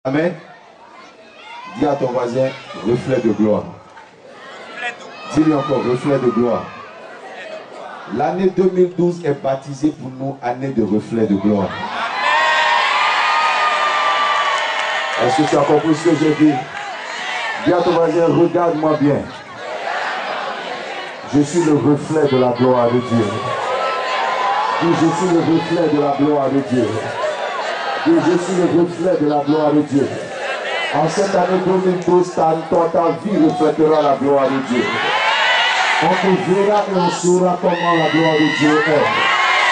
Amen. Dis à ton voisin, reflet de gloire. Dis-lui encore, reflet de gloire. L'année 2012 est baptisée pour nous année de reflet de gloire. Est-ce que tu as compris ce que j'ai dit? Dis à ton voisin, regarde-moi bien. Je suis le reflet de la gloire de Dieu. Dis, je suis le reflet de la gloire de Dieu. Dis, je suis le reflet de la gloire de Dieu. En cette année 2012, ta vie reflètera la gloire de Dieu. On te verra et on saura comment la gloire de Dieu est.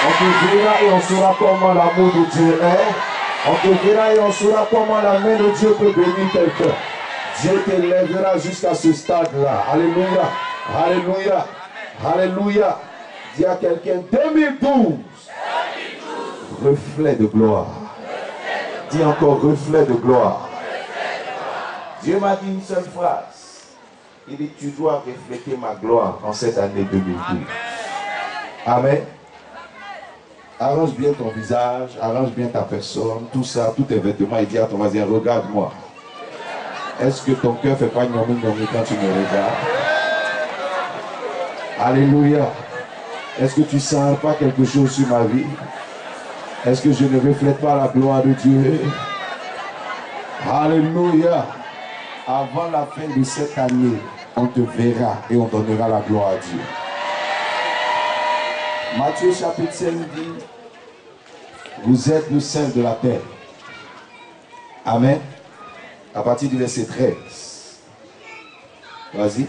On te verra et on saura comment l'amour de Dieu est. On te verra et on saura comment la main de Dieu peut bénir quelqu'un. Dieu t'élèvera jusqu'à ce stade-là. Alléluia. Alléluia. Alléluia. Dis à quelqu'un, 2012. Reflet de gloire. Dis encore, reflet de gloire. Dieu m'a dit une seule phrase. Il dit, tu dois refléter ma gloire en cette année 2012. Amen. Arrange bien ton visage, arrange bien ta personne, tout ça, tous tes vêtements, et dis à ton voisin, regarde-moi. Est-ce que ton cœur ne fait pas gnomi quand tu me regardes? Alléluia. Est-ce que tu ne sens pas quelque chose sur ma vie? Est-ce que je ne reflète pas la gloire de Dieu? Alléluia. Avant la fin de cette année, on te verra et on donnera la gloire à Dieu. Matthieu chapitre 5 dit, vous êtes le sel de la terre. Amen. À partir du verset 13. Vas-y.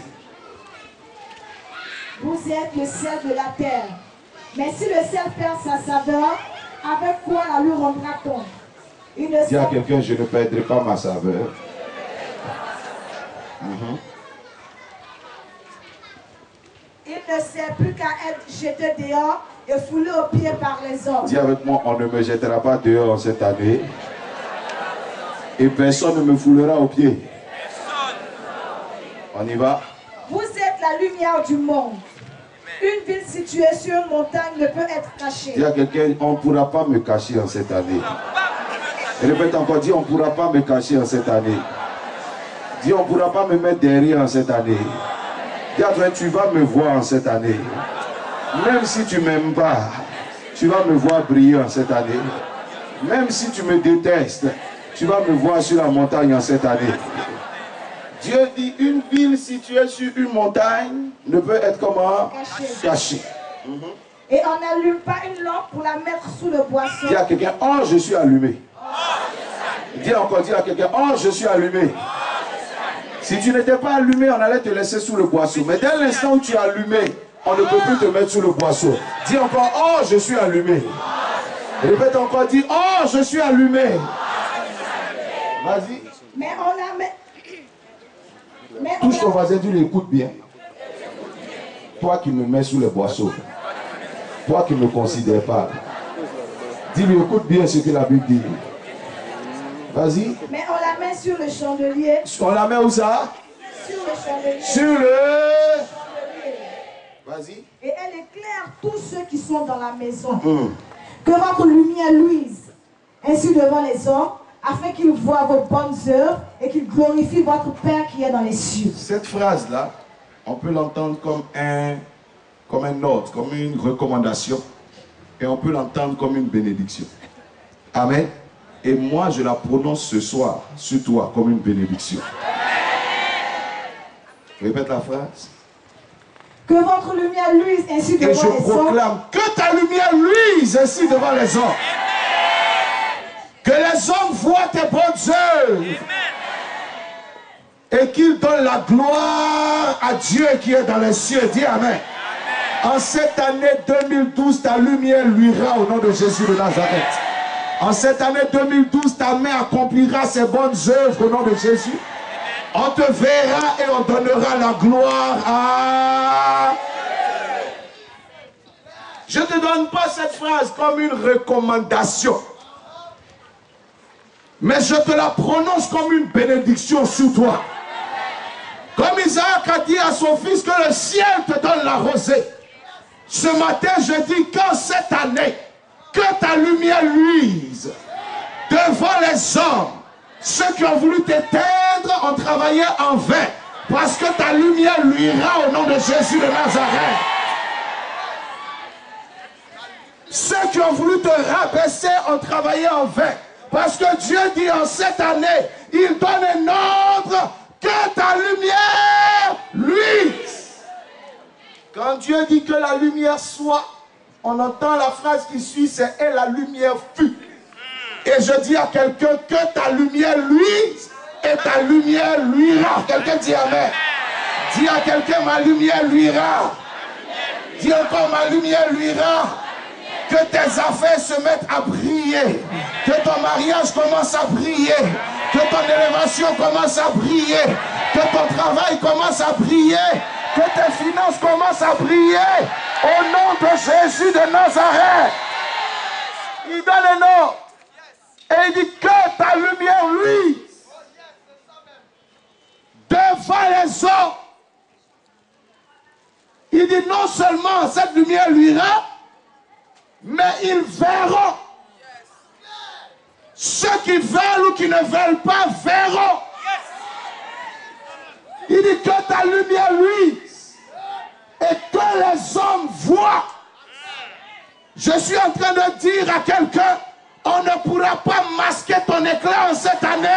Vous êtes le sel de la terre. Mais si le sel perd sa saveur, avec quoi la lui rendra-t-on? Dis à quelqu'un, je ne perdrai pas ma saveur. Il ne sert plus qu'à être jeté dehors et foulé aux pieds par les hommes. Dis avec moi, on ne me jettera pas dehors en cette année. Et personne ne me foulera aux pieds. On y va. Vous êtes la lumière du monde. Une ville située sur une montagne ne peut être cachée. Dis à quelqu'un, on ne pourra pas me cacher en cette année. Et répète encore, dis, on ne pourra pas me cacher en cette année. Dis, on ne pourra pas me mettre derrière en cette année. Dis à toi, tu vas me voir en cette année. Même si tu ne m'aimes pas, tu vas me voir briller en cette année. Même si tu me détestes, tu vas me voir sur la montagne en cette année. Dieu dit, une ville située sur une montagne ne peut être comment? Cachée. Et on n'allume pas une lampe pour la mettre sous le boisseau. Dis à quelqu'un, oh, je suis allumé. Dis encore, dis à quelqu'un, oh, je suis allumé. Si tu n'étais pas allumé, on allait te laisser sous le boisseau. Mais dès l'instant où tu es allumé, on ne peut plus te mettre sous le boisseau. Dis encore, oh, je suis allumé. Répète encore, dis, oh, je suis allumé. Vas-y. Mais on a mis... Touche ton voisin, tu l'écoutes bien. Toi qui me mets sous le boisseau. Toi qui ne me considères pas. Dis-lui, écoute bien ce que la Bible dit. Vas-y. Mais on la met sur le chandelier. On la met où ça? Sur le chandelier. Sur le... Vas-y. Et elle éclaire tous ceux qui sont dans la maison. Que votre lumière luise ainsi devant les hommes, afin qu'ils voient vos bonnes œuvres et qu'ils glorifient votre Père qui est dans les cieux. Cette phrase-là, on peut l'entendre comme un ordre, comme une recommandation. Et on peut l'entendre comme une bénédiction. Amen. Et moi, je la prononce ce soir sur toi comme une bénédiction. Répète la phrase. Que votre lumière luise ainsi devant les hommes. Et je proclame que ta lumière luise ainsi devant les hommes. Que les hommes voient tes bonnes œuvres. Et qu'ils donnent la gloire à Dieu qui est dans les cieux. Dis Amen. En cette année 2012, ta lumière luira au nom de Jésus de Nazareth. En cette année 2012, ta main accomplira ses bonnes œuvres au nom de Jésus. On te verra et on donnera la gloire à... Je ne te donne pas cette phrase comme une recommandation. Mais je te la prononce comme une bénédiction sur toi. Comme Isaac a dit à son fils que le ciel te donne la rosée. Ce matin, je dis qu'en cette année, que ta lumière luise devant les hommes Ceux qui ont voulu t'éteindre ont travaillé en vain. Parce que ta lumière luira au nom de Jésus de Nazareth. Ceux qui ont voulu te rabaisser ont travaillé en vain. Parce que Dieu dit en cette année, il donne un ordre que ta lumière luise. Quand Dieu dit que la lumière soit, on entend la phrase qui suit, c'est « et la lumière fut ». Et je dis à quelqu'un que ta lumière luise et ta lumière luira. Quelqu'un dit amen. Dis à quelqu'un, ma lumière luira. Dis encore, ma lumière luira. Que tes affaires se mettent à briller. Que ton mariage commence à briller. Que ton élévation commence à briller. Que ton travail commence à briller. Que tes finances commencent à briller. Au nom de Jésus de Nazareth. Il donne un nom. Et il dit que ta lumière luise devant les hommes. Il dit non seulement cette lumière luira, mais ils verront. Ceux qui veulent ou qui ne veulent pas verront. Il dit que ta lumière luise et que les hommes voient. Je suis en train de dire à quelqu'un, on ne pourra pas masquer ton éclat en cette année.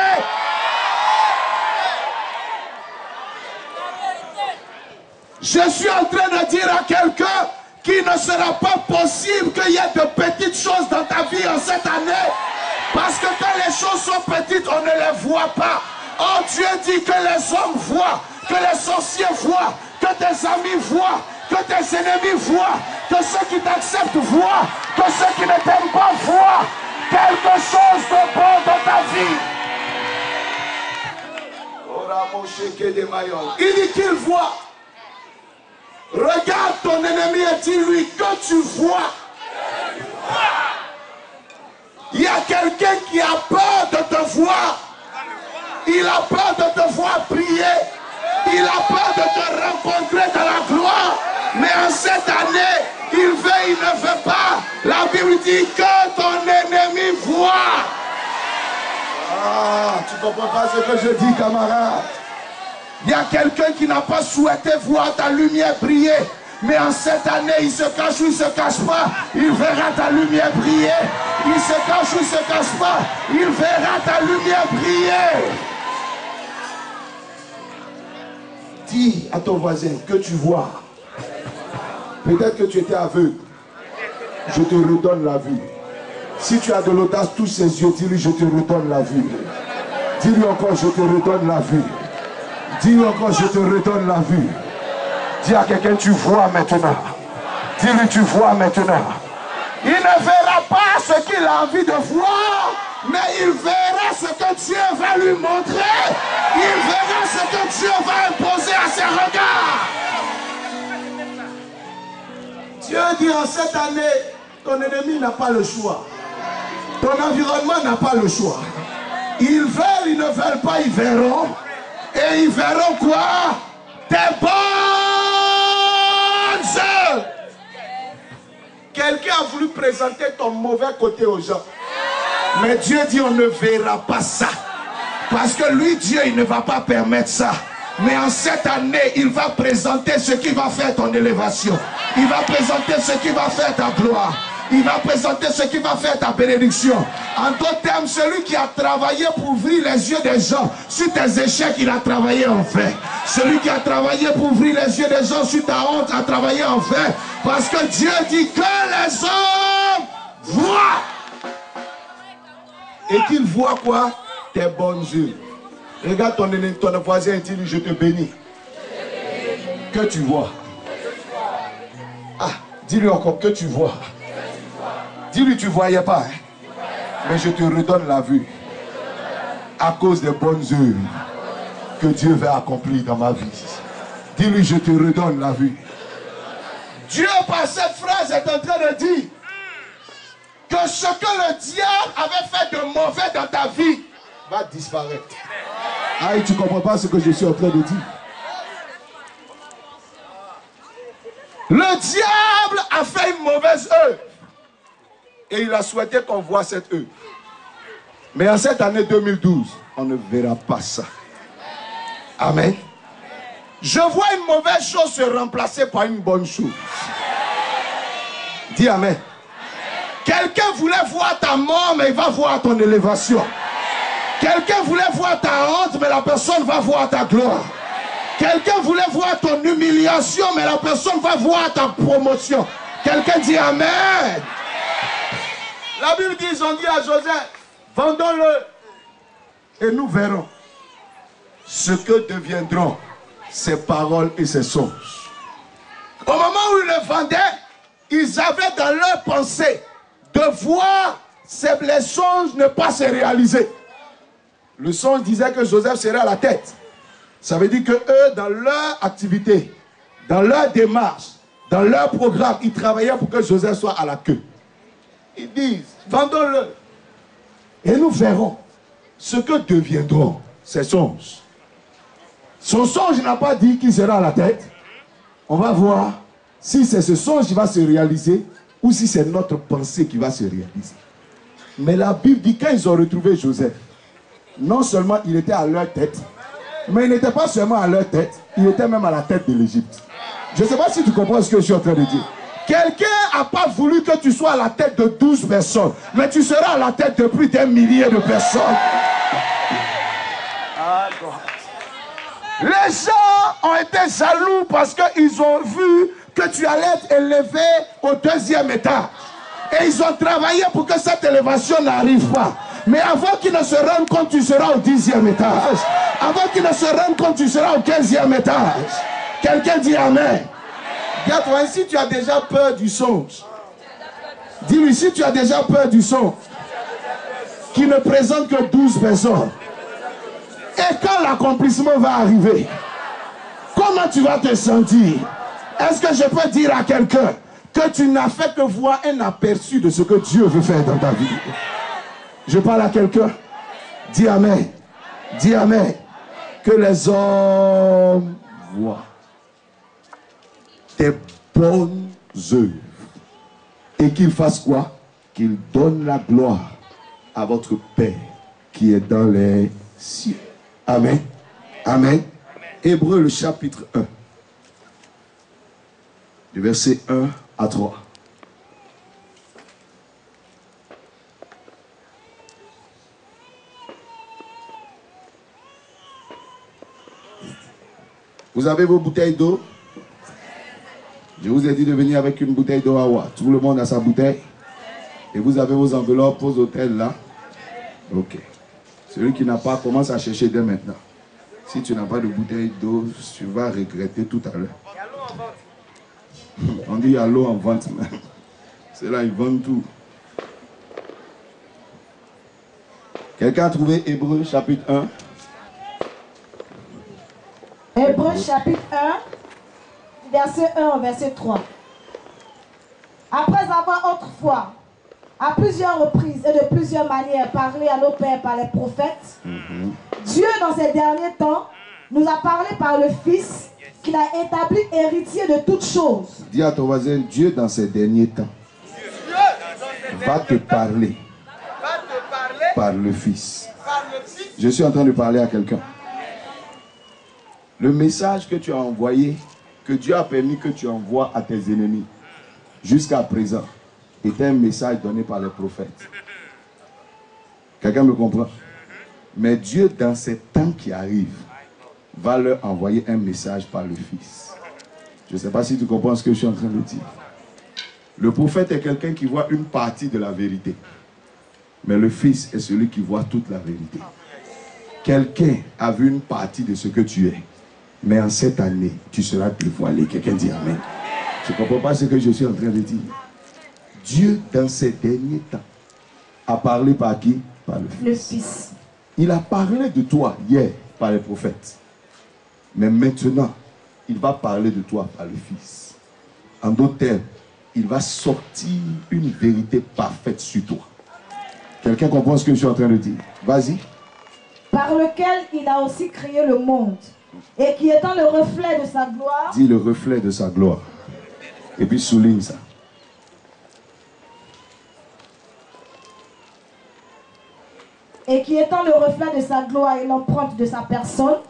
Je suis en train de dire à quelqu'un qu'il ne sera pas possible qu'il y ait de petites choses dans ta vie en cette année. Parce que quand les choses sont petites, on ne les voit pas. Oh, Dieu dit que les hommes voient, que les sorciers voient, que tes amis voient, que tes ennemis voient, que ceux qui t'acceptent voient, que ceux qui ne t'aiment pas voient quelque chose de bon dans ta vie. Il dit qu'il voit. Regarde ton ennemi et dis-lui que tu vois. Il y a quelqu'un qui a peur de te voir. Il a peur de te voir prier. Il a peur de te rencontrer dans la gloire. Mais en cette année, il veut, il ne veut pas. La Bible dit que ton ennemi voit. Ah, tu ne comprends pas ce que je dis, camarade? Il y a quelqu'un qui n'a pas souhaité voir ta lumière briller. Mais en cette année, il se cache ou il ne se cache pas, il verra ta lumière briller. Il se cache ou il ne se cache pas, il verra ta lumière briller. Dis à ton voisin que tu vois. Peut-être que tu étais aveugle. Je te redonne la vue. Si tu as de l'audace, touche ses yeux, dis-lui je te redonne la vue. Dis-lui encore je te redonne la vue. Dis-lui encore je te redonne la vue. Dis à quelqu'un tu vois maintenant. Dis-lui tu vois maintenant. Il ne verra pas ce qu'il a envie de voir, mais il verra ce que Dieu va lui montrer. Il verra ce que Dieu va imposer à ses regards. Dieu dit en cette année, ton ennemi n'a pas le choix. Ton environnement n'a pas le choix. Ils veulent, ils ne veulent pas, ils verront. Et ils verront quoi? Tes bonnes œuvres. Quelqu'un a voulu présenter ton mauvais côté aux gens. Mais Dieu dit on ne verra pas ça. Parce que lui, Dieu, il ne va pas permettre ça. Mais en cette année, il va présenter ce qui va faire ton élévation. Il va présenter ce qui va faire ta gloire. Il va présenter ce qui va faire ta bénédiction. En d'autres termes, celui qui a travaillé pour ouvrir les yeux des gens sur tes échecs, il a travaillé en vain. Celui qui a travaillé pour ouvrir les yeux des gens sur ta honte a travaillé en vain. Parce que Dieu dit que les hommes voient. Et qu'ils voient quoi? Tes bonnes œuvres. Regarde ton voisin et dis-lui, je te bénis. Que tu vois. Ah, dis-lui encore que tu vois. Dis-lui, tu ne voyais pas. Hein? Mais je te redonne la vue. À cause des bonnes œuvres que Dieu va accomplir dans ma vie. Dis-lui, je te redonne la vue. Dieu, par cette phrase, est en train de dire que ce que le diable avait fait de mauvais dans ta vie va disparaître. Aïe, tu ne comprends pas ce que je suis en train de dire. Le diable a fait une mauvaise œuvre. Et il a souhaité qu'on voit cette œuvre. Mais en cette année 2012, on ne verra pas ça. Amen. Je vois une mauvaise chose se remplacer par une bonne chose. Dis amen. Quelqu'un voulait voir ta mort, mais il va voir ton élévation. Quelqu'un voulait voir ta honte, mais la personne va voir ta gloire. Quelqu'un voulait voir ton humiliation, mais la personne va voir ta promotion. Quelqu'un dit amen. La Bible dit, ils ont dit à Joseph, vendons-le et nous verrons ce que deviendront ses paroles et ses songes. Au moment où ils le vendaient, ils avaient dans leur pensée de voir les songes ne pas se réaliser. Le songe disait que Joseph serait à la tête. Ça veut dire que eux, dans leur activité, dans leur démarche, dans leur programme, ils travaillaient pour que Joseph soit à la queue. Ils disent, vendons-le et nous verrons ce que deviendront ces songes. Son songe n'a pas dit qu'il sera à la tête. On va voir si c'est ce songe qui va se réaliser ou si c'est notre pensée qui va se réaliser. Mais la Bible dit quand ils ont retrouvé Joseph, non seulement il était à leur tête, mais il n'était pas seulement à leur tête, il était même à la tête de l'Égypte. Je ne sais pas si tu comprends ce que je suis en train de dire. Quelqu'un n'a pas voulu que tu sois à la tête de 12 personnes, mais tu seras à la tête de plus d'un millier de personnes. Les gens ont été jaloux parce qu'ils ont vu que tu allais être élevé au 2e étage. Et ils ont travaillé pour que cette élévation n'arrive pas. Mais avant qu'ils ne se rendent compte, tu seras au 10e étage. Avant qu'ils ne se rendent compte, tu seras au 15e étage. Quelqu'un dit amen. Regarde-toi, si tu as déjà peur du songe, dis-lui si tu as déjà peur du songe, qui ne présente que 12 personnes. Et quand l'accomplissement va arriver, comment tu vas te sentir? Est-ce que je peux dire à quelqu'un que tu n'as fait que voir un aperçu de ce que Dieu veut faire dans ta vie? Je parle à quelqu'un. Dis amen. Dis amen. Que les hommes voient tes bonnes œuvres. Et qu'ils fassent quoi? Qu'ils donnent la gloire à votre Père qui est dans les cieux. Amen. Amen. Hébreux le chapitre 1. Du verset 1 à 3. Vous avez vos bouteilles d'eau? Je vous ai dit de venir avec une bouteille d'eau à Wa. Tout le monde a sa bouteille. Et vous avez vos enveloppes, vos hôtels là. Ok. Celui qui n'a pas, commence à chercher dès maintenant. Si tu n'as pas de bouteille d'eau, tu vas regretter tout à l'heure. On dit il y a l'eau en vente. C'est là, ils vendent tout. Quelqu'un a trouvé Hébreux chapitre 1? Hébreux chapitre 1, verset 1 au verset 3. Après avoir autrefois, à plusieurs reprises et de plusieurs manières, parlé à nos pères par les prophètes, Dieu, dans ces derniers temps, nous a parlé par le Fils qu'il a établi héritier de toutes choses. Dis à ton voisin, Dieu dans ces derniers temps va te parler par le Fils. Je suis en train de parler à quelqu'un. Le message que tu as envoyé, que Dieu a permis que tu envoies à tes ennemis, jusqu'à présent, était un message donné par les prophètes. Quelqu'un me comprend? Mais Dieu, dans ces temps qui arrivent, va leur envoyer un message par le Fils. Je ne sais pas si tu comprends ce que je suis en train de dire. Le prophète est quelqu'un qui voit une partie de la vérité. Mais le Fils est celui qui voit toute la vérité. Quelqu'un a vu une partie de ce que tu es. Mais en cette année, tu seras dévoilé. Quelqu'un dit amen. Tu ne comprends pas ce que je suis en train de dire. Dieu, dans ces derniers temps, a parlé par qui? Par le Fils. Le Fils. Il a parlé de toi hier par les prophètes. Mais maintenant, il va parler de toi par le Fils. En d'autres termes, il va sortir une vérité parfaite sur toi. Quelqu'un comprend ce que je suis en train de dire? Vas-y. Par lequel il a aussi créé le monde. Et qui étant le reflet de sa gloire. Dis le reflet de sa gloire. Et puis souligne ça. et qui étant le reflet de sa gloire et l'empreinte de sa personne,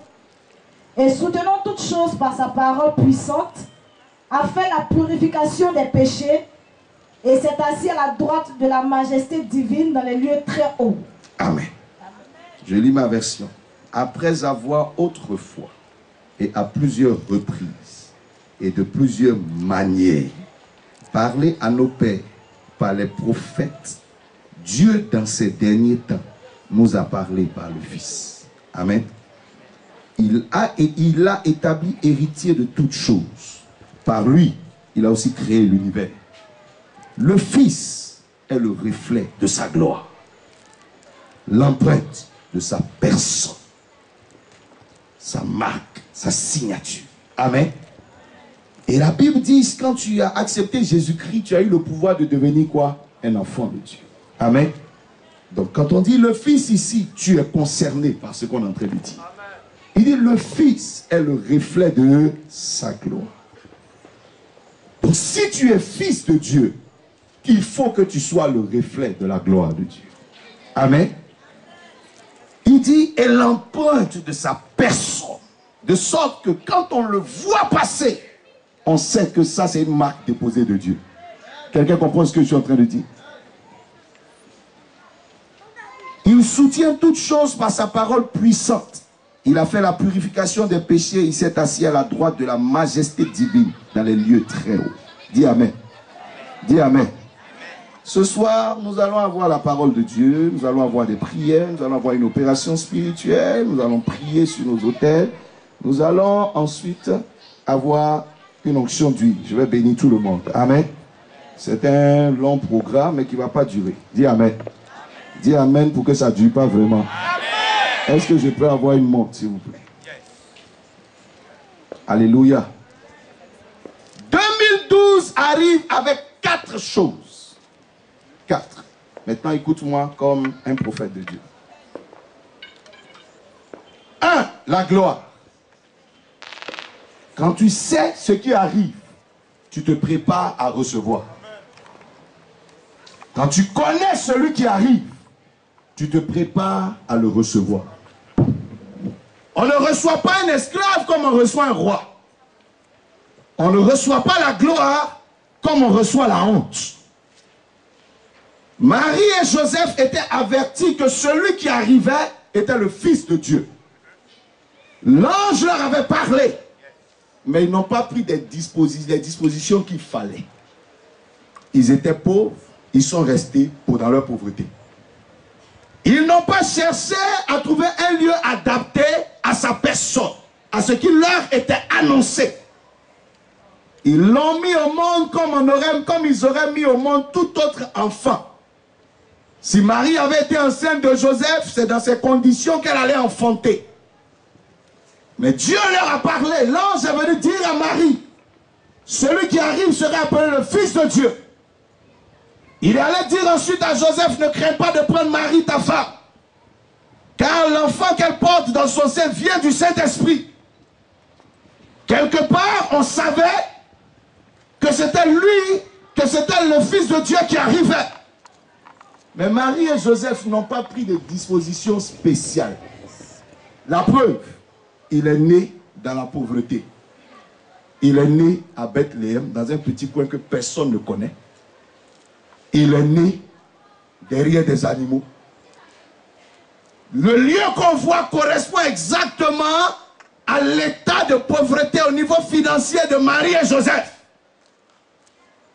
et soutenant toutes choses par sa parole puissante, a fait la purification des péchés et s'est assis à la droite de la majesté divine dans les lieux très hauts. Amen. Je lis ma version. Après avoir autrefois et à plusieurs reprises et de plusieurs manières parlé à nos pères par les prophètes, Dieu dans ces derniers temps nous a parlé par le Fils. Amen. Il a établi héritier de toutes choses. Par lui, il a aussi créé l'univers. Le Fils est le reflet de sa gloire, l'empreinte de sa personne, sa marque, sa signature. Amen. Et la Bible dit, quand tu as accepté Jésus-Christ, tu as eu le pouvoir de devenir quoi? Un enfant de Dieu. Amen. Donc quand on dit le Fils ici, tu es concerné par ce qu'on est en train de dire. Il dit le Fils est le reflet de sa gloire. Donc si tu es fils de Dieu, il faut que tu sois le reflet de la gloire de Dieu. Amen. Il dit, et l'empreinte de sa personne, de sorte que quand on le voit passer, on sait que ça c'est une marque déposée de Dieu. Quelqu'un comprend ce que je suis en train de dire? Il soutient toutes choses par sa parole puissante. Il a fait la purification des péchés. Il s'est assis à la droite de la majesté divine dans les lieux très hauts. Dis Amen. Dis Amen. Ce soir, nous allons avoir la parole de Dieu. Nous allons avoir des prières. Nous allons avoir une opération spirituelle. Nous allons prier sur nos autels. Nous allons ensuite avoir une onction d'huile. Je vais bénir tout le monde. Amen. C'est un long programme, mais qui ne va pas durer. Dis Amen. Dis Amen pour que ça ne dure pas vraiment. Est-ce que je peux avoir une montre, s'il vous plaît? Alléluia. 2012 arrive avec 4 choses. 4. Maintenant, écoute-moi comme un prophète de Dieu. 1. La gloire. Quand tu sais ce qui arrive, tu te prépares à recevoir. Quand tu connais celui qui arrive, tu te prépares à le recevoir. On ne reçoit pas un esclave comme on reçoit un roi. On ne reçoit pas la gloire comme on reçoit la honte. Marie et Joseph étaient avertis que celui qui arrivait était le Fils de Dieu. L'ange leur avait parlé, mais ils n'ont pas pris les dispositions qu'il fallait. Ils étaient pauvres, ils sont restés dans leur pauvreté. Ils n'ont pas cherché à trouver un lieu adapté à sa personne, à ce qui leur était annoncé. Ils l'ont mis au monde comme ils auraient mis au monde tout autre enfant. Si Marie avait été enceinte de Joseph, c'est dans ces conditions qu'elle allait enfanter. Mais Dieu leur a parlé. L'ange est venu dire à Marie, celui qui arrive sera appelé le Fils de Dieu. Il allait dire ensuite à Joseph, ne crains pas de prendre Marie ta femme, car l'enfant qu'elle porte dans son sein vient du Saint-Esprit. Quelque part, on savait que c'était lui, que c'était le Fils de Dieu qui arrivait. Mais Marie et Joseph n'ont pas pris de dispositions spéciales. La preuve, il est né dans la pauvreté. Il est né à Bethléem, dans un petit coin que personne ne connaît. Il est né derrière des animaux. Le lieu qu'on voit correspond exactement à l'état de pauvreté au niveau financier de Marie et Joseph.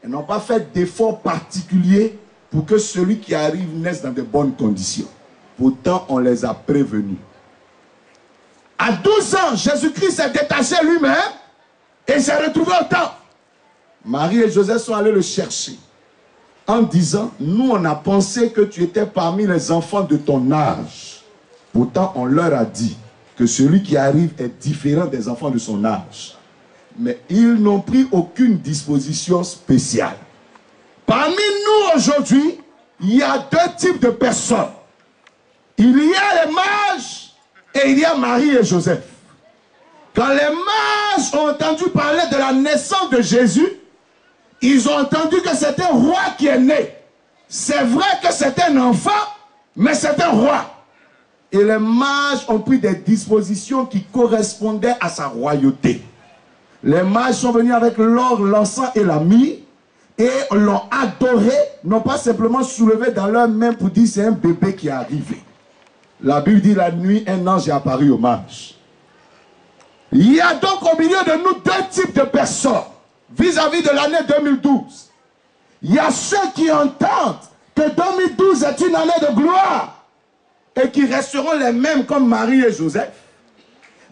Ils n'ont pas fait d'efforts particuliers pour que celui qui arrive naisse dans de bonnes conditions. Pourtant, on les a prévenus. À 12 ans, Jésus-Christ s'est détaché lui-même et s'est retrouvé au temple. Marie et Joseph sont allés le chercher en disant, nous on a pensé que tu étais parmi les enfants de ton âge. Pourtant, on leur a dit que celui qui arrive est différent des enfants de son âge. Mais ils n'ont pris aucune disposition spéciale. Parmi nous aujourd'hui, il y a 2 types de personnes. Il y a les mages et il y a Marie et Joseph. Quand les mages ont entendu parler de la naissance de Jésus, ils ont entendu que c'est un roi qui est né. C'est vrai que c'est un enfant, mais c'est un roi. Et les mages ont pris des dispositions qui correspondaient à sa royauté. Les mages sont venus avec l'or, l'encens et la myrrhe et l'ont adoré, n'ont pas simplement soulevé dans leurs mains pour dire c'est un bébé qui est arrivé. La Bible dit la nuit, un ange est apparu aux mages. Il y a donc au milieu de nous deux types de personnes vis-à-vis de l'année 2012. Il y a ceux qui entendent que 2012 est une année de gloire et qui resteront les mêmes comme Marie et Joseph.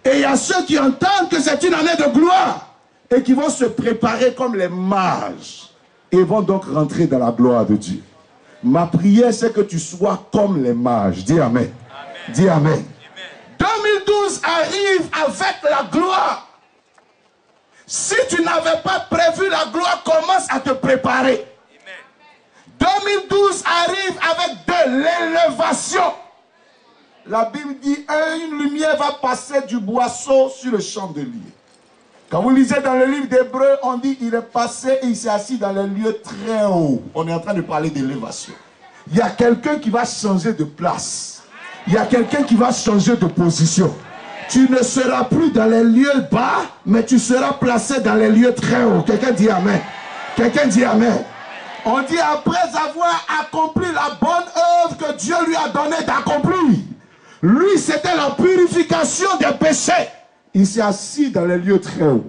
Et il y a ceux qui entendent que c'est une année de gloire et qui vont se préparer comme les mages et vont donc rentrer dans la gloire de Dieu. Ma prière, c'est que tu sois comme les mages. Dis Amen. Amen. Dis Amen. Amen. 2012 arrive avec la gloire. Si tu n'avais pas prévu la gloire, commence à te préparer. Amen. 2012 arrive avec de l'élévation. La Bible dit, une lumière va passer du boisseau sur le chandelier. Quand vous lisez dans le livre d'Hébreux, on dit, il est passé et il s'est assis dans les lieux très hauts. On est en train de parler d'élévation. Il y a quelqu'un qui va changer de place. Il y a quelqu'un qui va changer de position. Tu ne seras plus dans les lieux bas, mais tu seras placé dans les lieux très hauts. Quelqu'un dit Amen. Quelqu'un dit Amen. On dit, après avoir accompli la bonne œuvre que Dieu lui a donné d'accomplir. Lui, c'était la purification des péchés. Il s'est assis dans les lieux très hauts.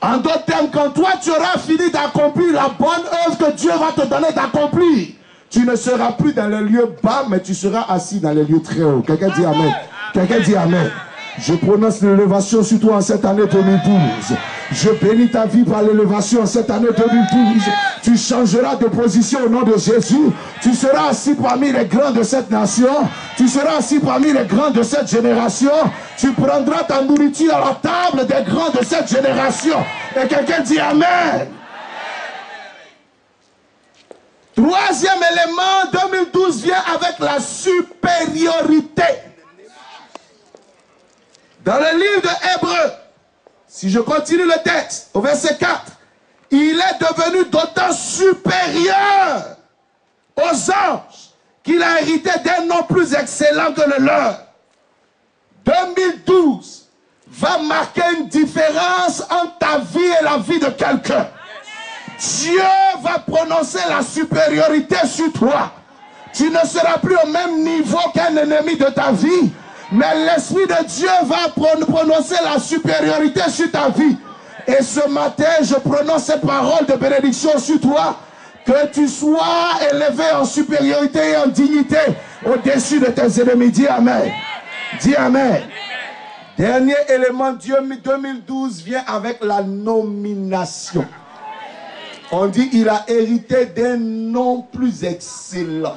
En d'autres termes, quand toi, tu auras fini d'accomplir la bonne œuvre que Dieu va te donner d'accomplir, tu ne seras plus dans les lieux bas, mais tu seras assis dans les lieux très hauts. Quelqu'un dit Amen. Quelqu'un dit Amen. Je prononce l'élévation sur toi en cette année 2012. Je bénis ta vie par l'élévation en cette année 2012. Tu changeras de position au nom de Jésus. Tu seras assis parmi les grands de cette nation. Tu seras assis parmi les grands de cette génération. Tu prendras ta nourriture à la table des grands de cette génération. Et quelqu'un dit Amen. Troisième élément, 2012 vient avec la supériorité. Dans le livre de Hébreux, si je continue le texte, au verset 4, il est devenu d'autant supérieur aux anges qu'il a hérité d'un nom plus excellent que le leur. 2012 va marquer une différence entre ta vie et la vie de quelqu'un. Dieu va prononcer la supériorité sur toi. Tu ne seras plus au même niveau qu'un ennemi de ta vie. Mais l'Esprit de Dieu va prononcer la supériorité sur ta vie. Et ce matin, je prononce ces paroles de bénédiction sur toi. Que tu sois élevé en supériorité et en dignité au-dessus de tes ennemis. Dis Amen. Dis Amen. Dernier élément, Dieu 2012 vient avec la nomination. On dit il a hérité d'un nom plus excellent.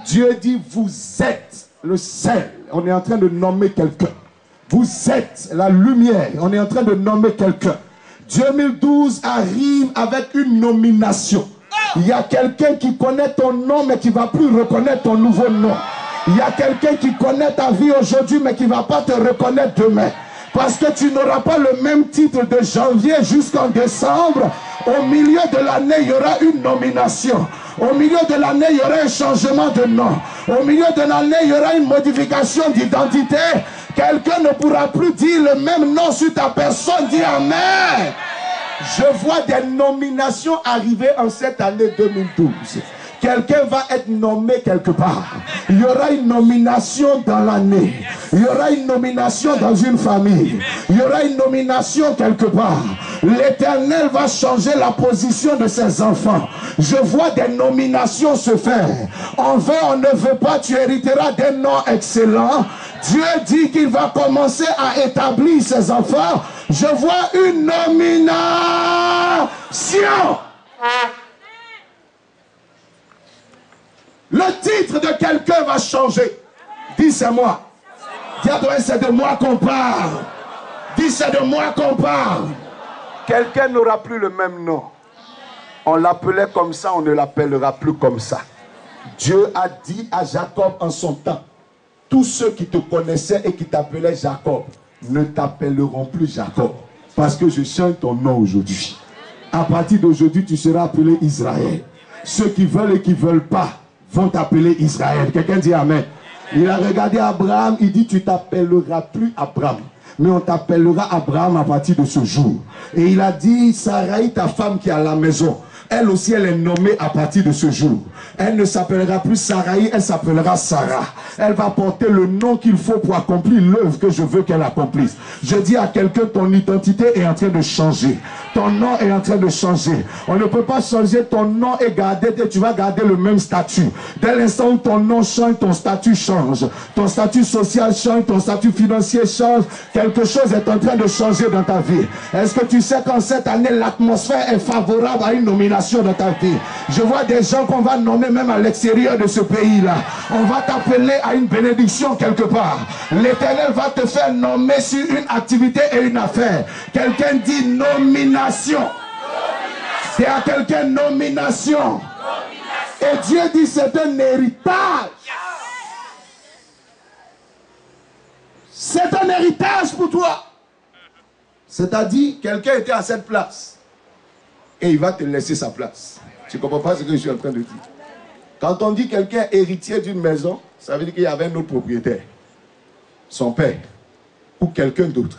Dieu dit vous êtes le sel. On est en train de nommer quelqu'un. Vous êtes la lumière. On est en train de nommer quelqu'un. 2012 arrive avec une nomination. Il y a quelqu'un qui connaît ton nom mais qui ne va plus reconnaître ton nouveau nom. Il y a quelqu'un qui connaît ta vie aujourd'hui mais qui ne va pas te reconnaître demain. Parce que tu n'auras pas le même titre de janvier jusqu'en décembre. Au milieu de l'année, il y aura une nomination. Au milieu de l'année, il y aura un changement de nom. Au milieu de l'année, il y aura une modification d'identité. Quelqu'un ne pourra plus dire le même nom sur ta personne. Dis Amen. Je vois des nominations arriver en cette année 2012. Quelqu'un va être nommé quelque part. Il y aura une nomination dans l'année. Il y aura une nomination dans une famille. Il y aura une nomination quelque part. L'Éternel va changer la position de ses enfants. Je vois des nominations se faire. On veut, on ne veut pas, tu hériteras d'un nom excellent. Dieu dit qu'il va commencer à établir ses enfants. Je vois une nomination. Le titre de quelqu'un va changer. Dis c'est moi. Dis à toi, c'est de moi qu'on parle. Dis c'est de moi qu'on parle. Quelqu'un n'aura plus le même nom. On l'appelait comme ça, on ne l'appellera plus comme ça. Dieu a dit à Jacob en son temps, tous ceux qui te connaissaient et qui t'appelaient Jacob ne t'appelleront plus Jacob. Parce que je change ton nom aujourd'hui. À partir d'aujourd'hui, tu seras appelé Israël. Ceux qui veulent et qui ne veulent pas vont t'appeler Israël. Quelqu'un dit Amen. Il a regardé Abraham, il dit, tu t'appelleras plus Abraham, mais on t'appellera Abraham à partir de ce jour. Et il a dit, Sarai, ta femme qui est à la maison, elle aussi, elle est nommée à partir de ce jour. Elle ne s'appellera plus Sarai, elle s'appellera Sarah. Elle va porter le nom qu'il faut pour accomplir l'œuvre que je veux qu'elle accomplisse. Je dis à quelqu'un, ton identité est en train de changer. Ton nom est en train de changer. On ne peut pas changer ton nom et garder, tu vas garder le même statut. Dès l'instant où ton nom change, ton statut change. Ton statut social change, ton statut financier change. Quelque chose est en train de changer dans ta vie. Est-ce que tu sais qu'en cette année, l'atmosphère est favorable à une nomination dans ta vie? Je vois des gens qu'on va nommer même à l'extérieur de ce pays-là. On va t'appeler à une bénédiction quelque part. L'Éternel va te faire nommer sur une activité et une affaire. Quelqu'un dit nomination. C'est à quelqu'un nomination. Et Dieu dit c'est un héritage. C'est un héritage pour toi. C'est-à-dire, quelqu'un était à cette place. Et il va te laisser sa place. Tu ne comprends pas ce que je suis en train de dire? Quand on dit quelqu'un héritier d'une maison, ça veut dire qu'il y avait un autre propriétaire. Son père. Ou quelqu'un d'autre.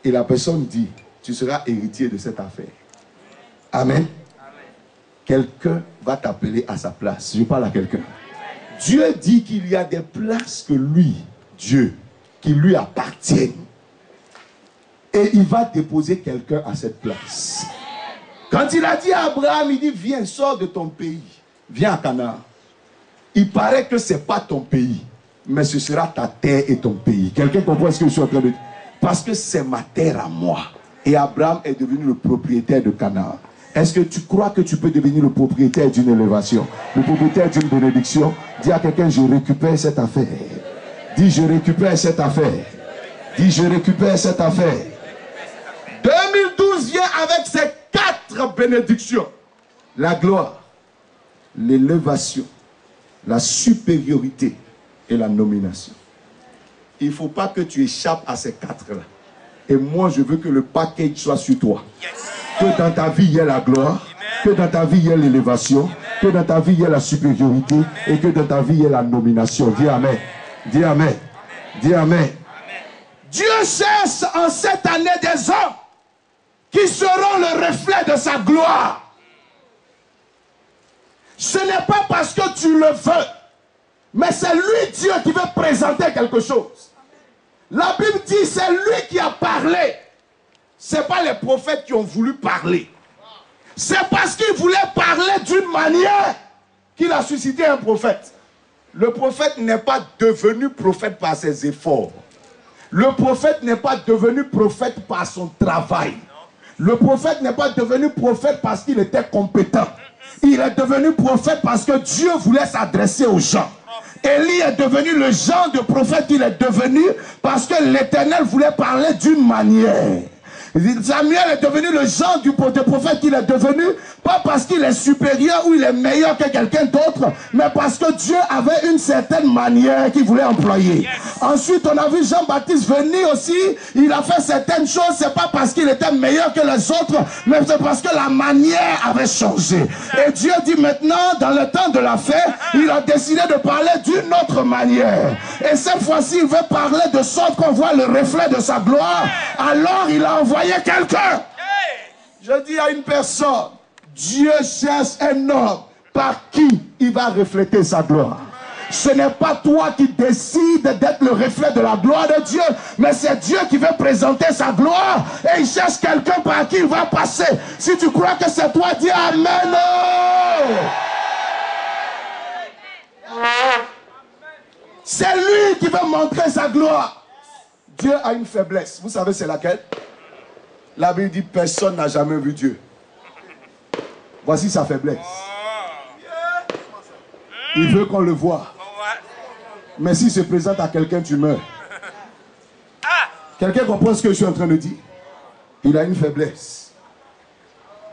Et la personne dit, tu seras héritier de cette affaire. Amen. Quelqu'un va t'appeler à sa place. Je parle à quelqu'un. Dieu dit qu'il y a des places que lui, Dieu, qui lui appartiennent. Et il va déposer quelqu'un à cette place. Quand il a dit à Abraham, il dit, viens, sors de ton pays. Viens à Canaan. Il paraît que ce n'est pas ton pays, mais ce sera ta terre et ton pays. Quelqu'un comprend ce que je suis en train de dire? Parce que c'est ma terre à moi. Et Abraham est devenu le propriétaire de Canaan. Est-ce que tu crois que tu peux devenir le propriétaire d'une élévation, le propriétaire d'une bénédiction? Dis à quelqu'un, je récupère cette affaire. Dis, je récupère cette affaire. Dis, je récupère cette affaire. 2012 vient avec ses 4 bénédictions. La gloire, l'élévation, la supériorité et la nomination. Il ne faut pas que tu échappes à ces 4-là. Et moi, je veux que le package soit sur toi. Que dans ta vie, il y ait la gloire. Que dans ta vie, il y ait l'élévation. Que dans ta vie, il y ait la supériorité. Et que dans ta vie, il y ait la nomination. Dis Amen. Dis Amen. Dis Amen. Dieu cherche en cette année des hommes qui seront le reflet de sa gloire. Ce n'est pas parce que tu le veux, mais c'est lui, Dieu, qui veut présenter quelque chose. La Bible dit, c'est lui qui a parlé. Ce n'est pas les prophètes qui ont voulu parler. C'est parce qu'il voulait parler d'une manière qu'il a suscité un prophète. Le prophète n'est pas devenu prophète par ses efforts. Le prophète n'est pas devenu prophète par son travail. Le prophète n'est pas devenu prophète parce qu'il était compétent. Il est devenu prophète parce que Dieu voulait s'adresser aux gens. Élie est devenu le genre de prophète qu'il est devenu parce que l'Éternel voulait parler d'une manière. Samuel est devenu le genre de prophète qu'il est devenu, pas parce qu'il est supérieur ou il est meilleur que quelqu'un d'autre, mais parce que Dieu avait une certaine manière qu'il voulait employer. Ensuite, on a vu Jean-Baptiste venir aussi, il a fait certaines choses, c'est pas parce qu'il était meilleur que les autres, mais c'est parce que la manière avait changé. Et Dieu dit maintenant, dans le temps de la fête, il a décidé de parler d'une autre manière. Et cette fois-ci, il veut parler de sorte qu'on voit le reflet de sa gloire. Alors, il a envoyé quelqu'un. Je dis à une personne, Dieu cherche un homme par qui il va refléter sa gloire. Ce n'est pas toi qui décides d'être le reflet de la gloire de Dieu, mais c'est Dieu qui veut présenter sa gloire et il cherche quelqu'un par qui il va passer. Si tu crois que c'est toi, dis Amen. C'est lui qui veut montrer sa gloire. Dieu a une faiblesse. Vous savez c'est laquelle? La Bible dit personne n'a jamais vu Dieu. Voici sa faiblesse. Il veut qu'on le voie. Mais s'il se présente à quelqu'un, tu meurs. Quelqu'un comprend ce que je suis en train de dire? Il a une faiblesse.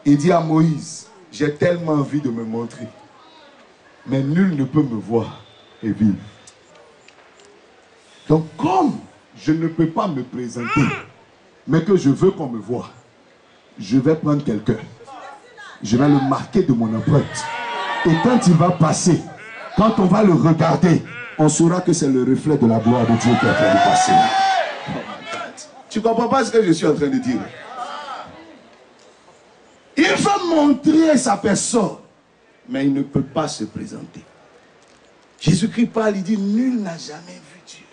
Il dit à Moïse, j'ai tellement envie de me montrer, mais nul ne peut me voir et vivre. Donc comme je ne peux pas me présenter, mais que je veux qu'on me voie, je vais prendre quelqu'un. Je vais le marquer de mon empreinte. Et quand il va passer, quand on va le regarder, on saura que c'est le reflet de la gloire de Dieu qui est en train de passer. Oh my God. Tu ne comprends pas ce que je suis en train de dire? Il veut montrer sa personne, mais il ne peut pas se présenter. Jésus-Christ parle, il dit, nul n'a jamais vu Dieu.